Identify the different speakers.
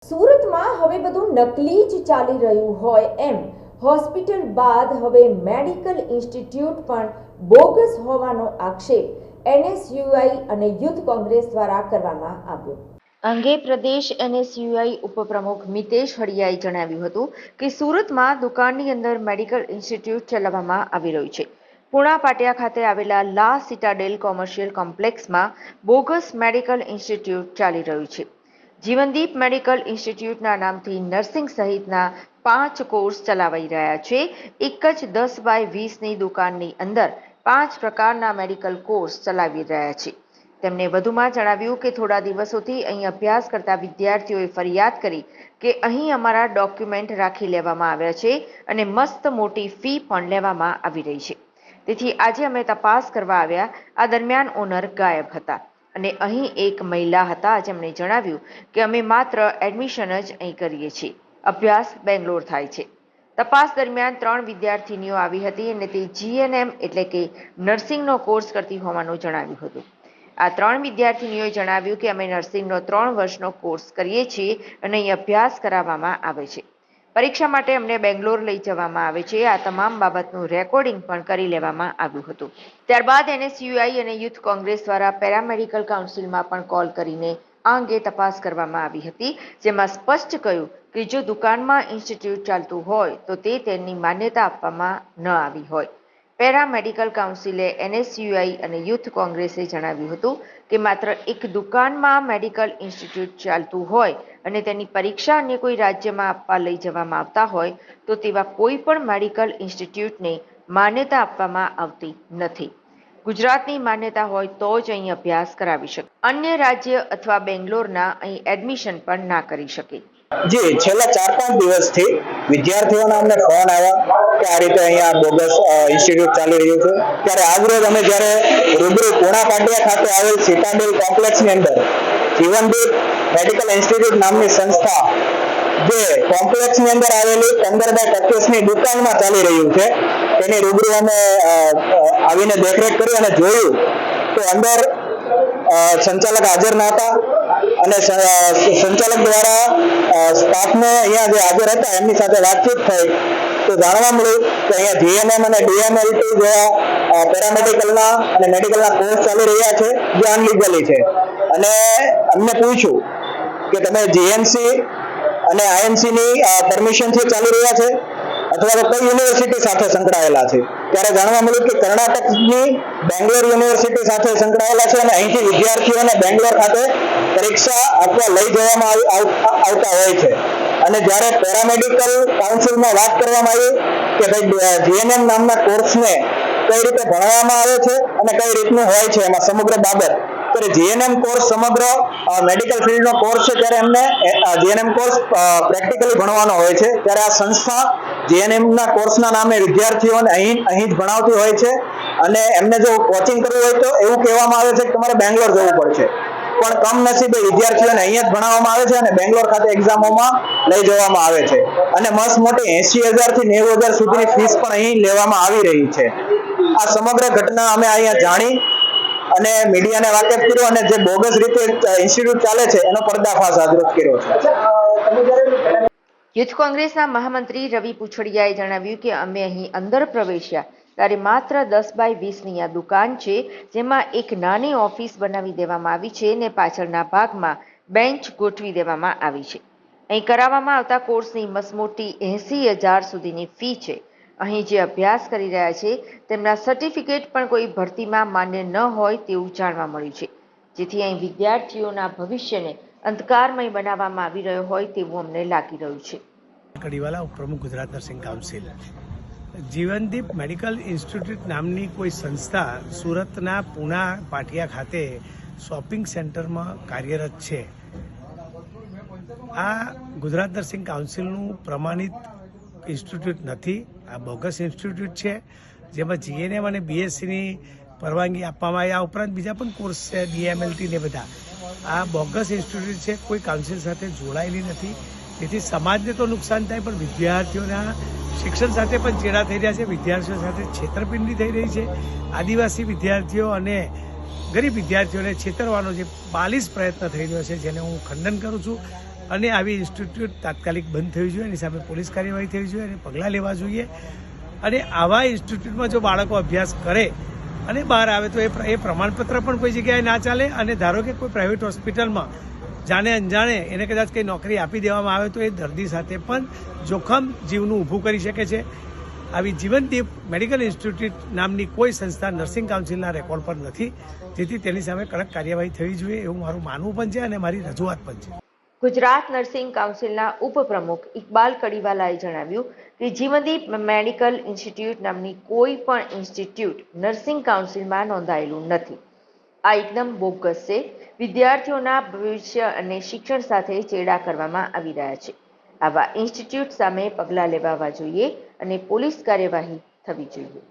Speaker 1: સુરતમાં હવે બધું નકલી જ ચાલી રહ્યું હોય એમ હોસ્પિટલ બાદ હવે મેડિકલ ઇન્સ્ટિટ્યૂટ પણ બોગસ હોવાનો આક્ષેપ એનએસયુઆઈ અને યુથ કોંગ્રેસ દ્વારા કરવામાં આવ્યો। અંગે પ્રદેશ એનએસયુઆઈ ઉપપ્રમુખ મિતેશ હળિયાએ જણાવ્યું હતું કે સુરતમાં દુકાનની અંદર મેડિકલ ઇન્સ્ટિટ્યૂટ ચલાવવામાં આવી રહ્યું છે। પુણા પાટિયા ખાતે આવેલા લા સિટાડેલ કોમર્શિયલ કોમ્પ્લેક્સમાં બોગસ મેડિકલ ઇન્સ્ટિટ્યૂટ ચાલી રહ્યું છે। જીવનદીપ મેડિકલ ઇન્સ્ટિટ્યૂટના નામથી નર્સિંગ સહિતના 5 કોર્સ ચલાવાઈ રહ્યા છે। એક જ 10 બાય 20ની દુકાનની અંદર 5 પ્રકારના મેડિકલ કોર્સ ચલાવી રહ્યા છે। તેમણે વધુમાં જણાવ્યું કે થોડા દિવસોથી અહીં અભ્યાસ કરતા વિદ્યાર્થીઓએ ફરિયાદ કરી કે અહીં અમારા ડોક્યુમેન્ટ રાખી લેવામાં આવ્યા છે અને મસ્ત મોટી ફી પણ લેવામાં આવી રહી છે। તેથી આજે અમે તપાસ કરવા આવ્યા। આ દરમિયાન ઓનર ગાયબ હતા અને અહીં એક મહિલા હતા જેમણે જણાવ્યું કે અમે માત્ર એડમિશન જ અહીં કરીએ છીએ, અભ્યાસ બેંગ્લોર થાય છે। તપાસ દરમિયાન 3 વિદ્યાર્થીનીઓ આવી હતી અને તે જીએનએમ એટલે કે નર્સિંગનો કોર્સ કરતી હોવાનું જણાવ્યું હતું। આ 3 વિદ્યાર્થીનીઓએ જણાવ્યું કે અમે નર્સિંગનો 3 વર્ષનો કોર્સ કરીએ છીએ અને અહીં અભ્યાસ કરાવવામાં આવે છે। પરીક્ષા માટે અમને બેંગ્લોર લઈ જવામાં આવે છે। આ તમામ બાબતનું રેકોર્ડિંગ પણ કરી લેવામાં આવ્યું હતું। ત્યારબાદ એનએસયુઆઈ અને યુથ કોંગ્રેસ દ્વારા પેરામેડિકલ કાઉન્સિલમાં પણ કોલ કરીને આ અંગે તપાસ કરવામાં આવી હતી, જેમાં સ્પષ્ટ કહ્યું કે જો દુકાનમાં ઇન્સ્ટિટ્યૂટ ચાલતું હોય તો તેની માન્યતા આપવામાં ન આવી હોય। પેરામેડિકલ કાઉન્સિલે એનએસયુઆઈ અને યુથ કોંગ્રેસે જણાવ્યું હતું કે માત્ર એક દુકાનમાં મેડિકલ ઇન્સ્ટિટ્યૂટ ચાલતું હોય અને તેની પરીક્ષા અન્ય કોઈ રાજ્યમાં આપવા લઈ જવામાં આવતા હોય તો તેવા કોઈ પણ મેડિકલ ઇન્સ્ટિટ્યૂટને માન્યતા આપવામાં આવતી નથી। ગુજરાતની માન્યતા હોય તો જ અહીં અભ્યાસ કરાવી શકે, અન્ય રાજ્ય અથવા બેંગ્લોરના અહીં એડમિશન પણ ના કરી શકે।
Speaker 2: જી છેલ્લા 4-5 દિવસથી વિદ્યાર્થીઓના અમને ફોન આવ્યા કે આ રીતે અહીંયા બોગસ ઇન્સ્ટિટ્યૂટ ચાલી રહ્યું છે। ત્યારે આજરોજ અમે જ્યારે રૂબરૂ પુણા પાટિયા ખાતે આવેલ સિટાડેલ કોમ્પ્લેક્સની અંદર જીવનદીપ મેડિકલ ઇન્સ્ટિટ્યૂટ નામની સંસ્થા જે કોમ્પ્લેક્સની અંદર આવેલી 15 બાય 25ની દુકાનમાં ચાલી રહ્યું છે તેની રૂબરૂ અમે આવીને દેખરેખ કરી અને જોયું તો અંદર સંચાલક હાજર ન હતા અને સંચાલક દ્વારા સ્ટાફને અહીંયા જે હાજર હતા એમની સાથે વાતચીત થઈ તો જાણવા મળ્યું કે અહીંયા જીએનએમ અને ડીએમએલટી જેવા પેરામેડિકલના અને મેડિકલના કોર્સ ચાલી રહ્યા છે જે અનલીગલી છે। અને અમને પૂછ્યું કે તમે જીએમસી અને આઈએમસીની પરમિશનથી ચાલી રહ્યા છે અથવા તો કઈ યુનિવર્સિટી સાથે સંકળાયેલા છે। ત્યારે જાણવા મળ્યું કે કર્ણાટકની બેંગ્લોર યુનિવર્સિટી સાથે સંકળાયેલા છે અને અહીંથી વિદ્યાર્થીઓને બેંગ્લોર ખાતે પરીક્ષા આપવા લઈ જવામાં આવતા હોય છે। અને જ્યારે પેરામેડિકલ કાઉન્સિલમાં વાત કરવામાં આવી કે ભાઈ જીએનએમ નામના કોર્સને કઈ રીતે ભણવામાં આવે છે અને કઈ રીતનું હોય છે એમાં સમગ્ર બાબત, ત્યારે જીએનએમ કોર્સ સમગ્ર મેડિકલ ફિલ્ડનો કોર્સ છે ત્યારે એમને જીએનએમ કોર્સ પ્રેક્ટિકલી ભણવાનો હોય છે। ત્યારે આ સંસ્થા જીએનએમના કોર્સના નામે વિદ્યાર્થીઓને અહીં જ ભણાવતી હોય છે અને એમને જો કોચિંગ કરવું હોય તો એવું કહેવામાં આવે છે કે તમારે બેંગ્લોર જવું પડશે, પણ કમનસીબે વિદ્યાર્થીઓને અહીંયા જ ભણાવવામાં આવે છે અને બેંગ્લોર ખાતે એક્ઝામોમાં લઈ જવામાં આવે છે અને મસ્ત મોટી 80,000 થી 90,000 સુધીની ફીસ પણ અહીં લેવામાં આવી રહી છે। આ સમગ્ર ઘટના અમે અહીંયા જાણી અને મીડિયાને વાકેફ કર્યો અને જે બોગસ રીતે ઇન્સ્ટિટ્યૂટ ચાલે છે એનો પર્દાફાશ આજરોજ કર્યો છે।
Speaker 1: યુથ કોંગ્રેસના મહામંત્રી રવિ પૂછડિયાએ જણાવ્યું કે અમે અહીં અંદર પ્રવેશ્યા ત્યારે માત્ર 10 બાય 20ની આ દુકાન છે જેમાં એક નાની ઓફિસ બનાવી દેવામાં આવી છે અને પાછળના ભાગમાં બેન્ચ ગોઠવી દેવામાં આવી છે। અહીં કરાવવામાં આવતા કોર્સની મસમોટી 80,000 સુધીની ફી છે। અહીં જે અભ્યાસ કરી રહ્યા છે તેમના સર્ટિફિકેટ પણ કોઈ ભરતીમાં માન્ય ન હોય તેવું જાણવા મળ્યું છે, જેથી અહીં વિદ્યાર્થીઓના ભવિષ્યને અંધકારમય બનાવવામાં આવી રહ્યો હોય તેવું અમને લાગી રહ્યું છે।
Speaker 3: કડીવાલા ઉપપ્રમુખ ગુજરાત નર્સિંગ કાઉન્સિલ જીવનદીપ મેડિકલ ઇન્સ્ટિટ્યૂટ નામની કોઈ સંસ્થા સુરતના પુણા પાટિયા ખાતે શોપિંગ સેન્ટરમાં કાર્યરત છે। આ ગુજરાત નર્સિંગ કાઉન્સિલનું પ્રમાણિત ઇન્સ્ટિટ્યૂટ નથી, આ બોગસ ઇન્સ્ટિટ્યૂટ છે જેમાં જીએનએમ અને બીએસસીની પરવાનગી આપવામાં આવી। આ ઉપરાંત બીજા પણ કોર્સ છે ડીએમએલટી ને બધા। આ બોગસ ઇન્સ્ટિટ્યૂટ છે, કોઈ કાઉન્સિલ સાથે જોડાયેલી નથી, તેથી સમાજને તો નુકસાન થાય પણ વિદ્યાર્થીઓના શિક્ષણ સાથે પણ ચેડા થઈ રહ્યા છે, વિદ્યાર્થીઓ સાથે છેતરપિંડી થઈ રહી છે। આદિવાસી વિદ્યાર્થીઓ અને ગરીબ વિદ્યાર્થીઓને છેતરવાનો જે બાલિશ પ્રયત્ન થઈ રહ્યો છે જેને હું ખંડન કરું છું। અને આવી ઇન્સ્ટિટ્યૂટ તાત્કાલિક બંધ થવી જોઈએ, એની સામે પોલીસ કાર્યવાહી થવી જોઈએ અને પગલાં લેવા જોઈએ. અને આવા ઇન્સ્ટિટ્યૂટમાં જો બાળકો અભ્યાસ કરે અને બહાર આવે તો એ પ્રમાણપત્ર પણ કોઈ જગ્યાએ ના ચાલે. અને ધારો કે કોઈ પ્રાઇવેટ હોસ્પિટલમાં જાણે અંજાણે એને કદાચ કંઈ નોકરી આપી દેવામાં આવે તો એ દર્દી સાથે પણ જોખમ જીવનું ઊભું કરી શકે છે. આવી જીવનદીપ મેડિકલ ઇન્સ્ટિટ્યૂટ નામની કોઈ સંસ્થા નર્સિંગ કાઉન્સિલના રેકોર્ડ પર નથી, જેથી તેની સામે કડક કાર્યવાહી થવી જોઈએ એવું મારું માનવું પણ છે અને મારી રજૂઆત પણ છે.
Speaker 1: ગુજરાત નર્સિંગ કાઉન્સિલના ઉપપ્રમુખ ઇકબાલ કડીવાલાએ જણાવ્યું કે જીવનદીપ મેડિકલ ઇન્સ્ટિટ્યૂટ નામની કોઈ પણ ઇન્સ્ટિટ્યૂટ નર્સિંગ કાઉન્સિલમાં નોંધાયેલું નથી. આ એકદમ બોગસ છે. વિદ્યાર્થીઓના ભવિષ્ય અને શિક્ષણ સાથે ચેડા કરવામાં આવી રહ્યા છે. આવા ઇન્સ્ટિટ્યૂટ સામે પગલાં લેવાવા જોઈએ અને પોલીસ કાર્યવાહી થવી જોઈએ.